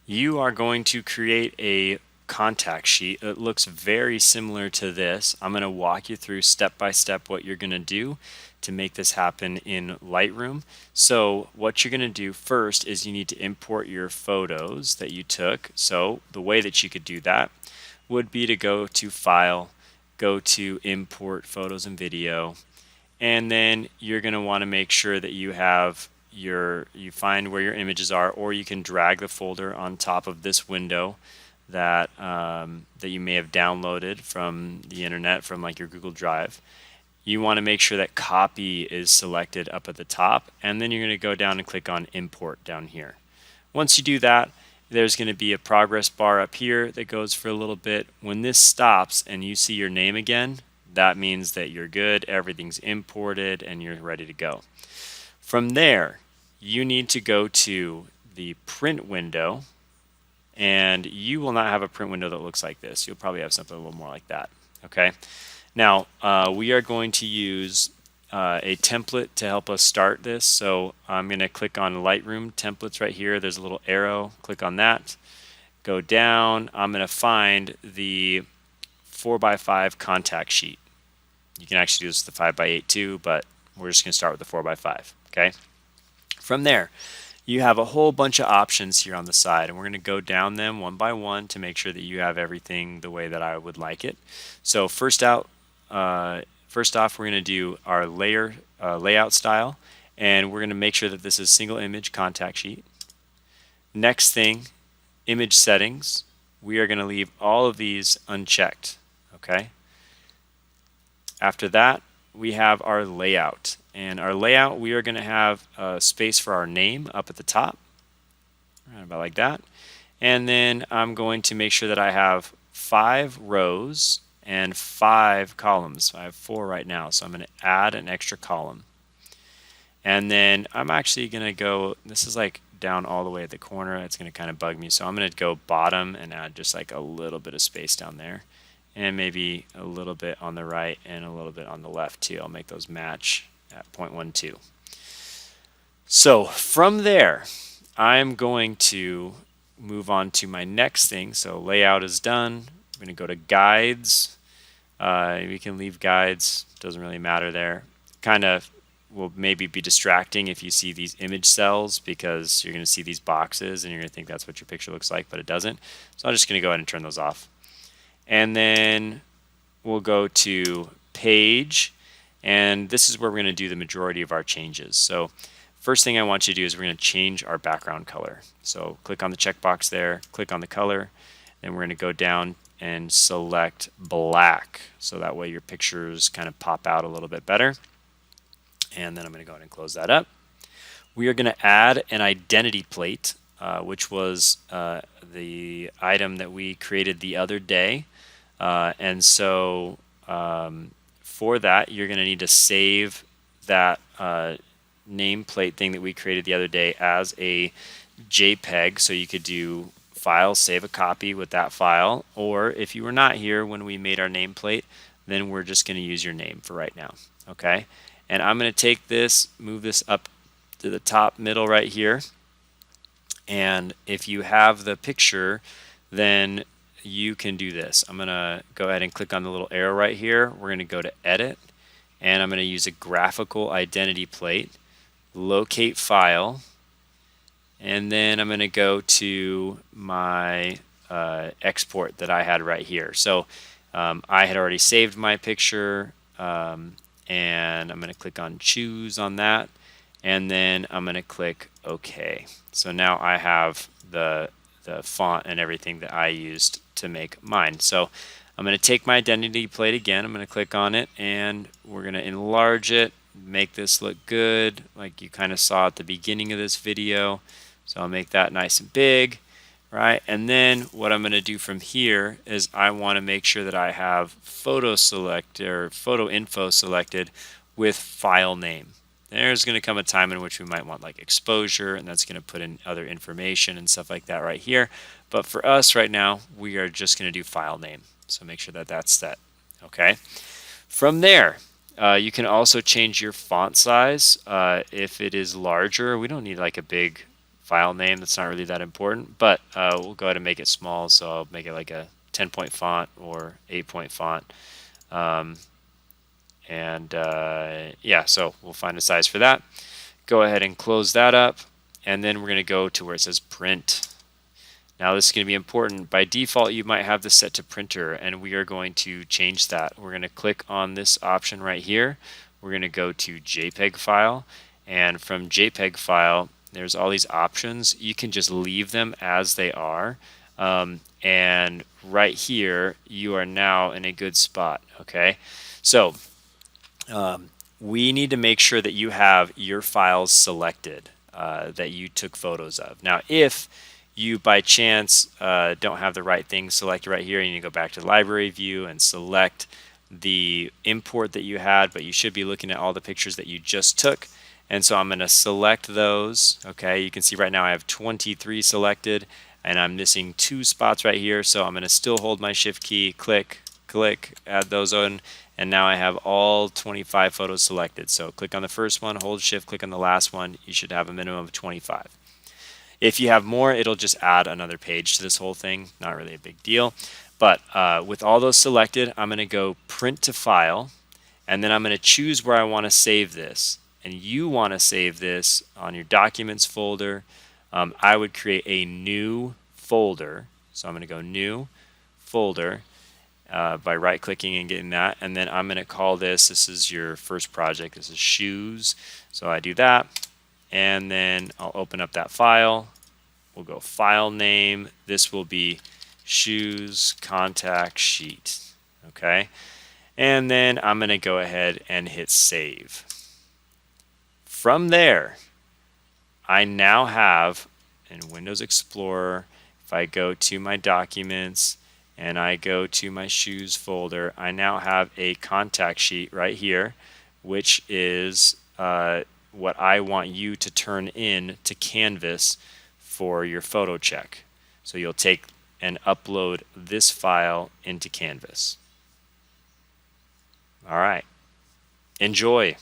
You are going to create a contact sheet that looks very similar to this. I'm going to walk you through step by step what you're going to do to make this happen in Lightroom. So what you're going to do first is you need to import your photos that you took. So the way that you could do that would be to go to File, go to Import Photos and Video, and then you're going to want to make sure that you find where your images are, or you can drag the folder on top of this window that that you may have downloaded from the internet, from like your Google Drive. You want to make sure that copy is selected up at the top, and then you're going to go down and click on import down here. Once you do that, there's going to be a progress bar up here that goes for a little bit. When this stops and you see your name again, that means that you're good, everything's imported, and you're ready to go. From there, you need to go to the print window, and you will not have a print window that looks like this. You'll probably have something a little more like that. Okay. Now, we are going to use a template to help us start this. So I'm going to click on Lightroom templates right here. There's a little arrow. Click on that. Go down. I'm going to find the 4x5 contact sheet. You can actually use the 5x8 too, but we're just going to start with the 4x5. Okay. From there, you have a whole bunch of options here on the side, and we're going to go down them one by one to make sure that you have everything the way that I would like it. So first off, we're going to do our layout style, and we're going to make sure that this is single image contact sheet. Next thing, image settings. We are going to leave all of these unchecked. Okay. After that, we have our layout. And our layout, we are going to have a space for our name up at the top, right about like that. And then I'm going to make sure that I have 5 rows and 5 columns. I have 4 right now, so I'm going to add an extra column. And then I'm actually going to go, this is like down all the way at the corner. It's going to kind of bug me. So I'm going to go bottom and add just like a little bit of space down there. And maybe a little bit on the right and a little bit on the left too. I'll make those match at 0.12. So from there, I'm going to move on to my next thing. So layout is done. I'm going to go to guides. We can leave guides. Doesn't really matter there. Kind of will maybe be distracting if you see these image cells, because you're going to see these boxes and you're going to think that's what your picture looks like, but it doesn't. So I'm just going to go ahead and turn those off. And then we'll go to page, and this is where we're going to do the majority of our changes. So first thing I want you to do is we're going to change our background color. So click on the checkbox there, click on the color, and we're going to go down and select black, so that way your pictures kind of pop out a little bit better. And then I'm going to go ahead and close that up. We are going to add an identity plate, which was the item that we created the other day. And so for that, you're going to need to save that nameplate thing that we created the other day as a JPEG. So you could do File, save a copy with that file. Or if you were not here when we made our nameplate, then we're just going to use your name for right now. Okay. And I'm going to take this, move this up to the top middle right here. And if you have the picture, then you can do this. I'm going to go ahead and click on the little arrow right here. We're going to go to edit, and I'm going to use a graphical identity plate, locate file, and then I'm going to go to my export that I had right here. So I had already saved my picture, and I'm going to click on choose on that, and then I'm going to click OK. So now I have the font and everything that I used to make mine. So I'm going to take my identity plate again. I'm going to click on it, and we're going to enlarge it, make this look good like you kind of saw at the beginning of this video. So I'll make that nice and big, right? And then what I'm going to do from here is I want to make sure that I have photo select or photo info selected with file name. There's going to come a time in which we might want like exposure, and that's going to put in other information and stuff like that right here. But for us right now, we are just going to do file name. So make sure that that's set. Okay. From there, you can also change your font size if it is larger. We don't need like a big file name. That's not really that important, but we'll go ahead and make it small. So I'll make it like a 10-point font or 8-point font. Yeah, so we'll find a size for that. Go ahead and close that up. And then we're going to go to where it says print. Now this is going to be important. By default, you might have this set to printer, and we are going to change that. We're going to click on this option right here. We're going to go to JPEG file, and from JPEG file, there's all these options. You can just leave them as they are. And right here, you are now in a good spot. Okay, so we need to make sure that you have your files selected that you took photos of. Now, if you by chance don't have the right thing selected right here, you need to go back to the library view and select the import that you had, but you should be looking at all the pictures that you just took. And so I'm going to select those. Okay, you can see right now I have 23 selected, and I'm missing 2 spots right here. So I'm going to still hold my shift key, click, add those on, and now I have all 25 photos selected. So click on the first one, hold shift, click on the last one. You should have a minimum of 25. If you have more, it'll just add another page to this whole thing. Not really a big deal. But with all those selected, I'm going to go print to file, and then I'm going to choose where I want to save this. And you want to save this on your documents folder. I would create a new folder. So I'm going to go new folder by right clicking and getting that. And then I'm going to call this is your first project. This is shoes. So I do that. And then I'll open up that file. We'll go file name. This will be shoes contact sheet. Okay. And then I'm going to go ahead and hit save. From there, I now have in Windows Explorer, if I go to my documents and I go to my shoes folder, I now have a contact sheet right here, which is what I want you to turn in to Canvas for your photo check. So you'll take and upload this file into Canvas. All right. Enjoy.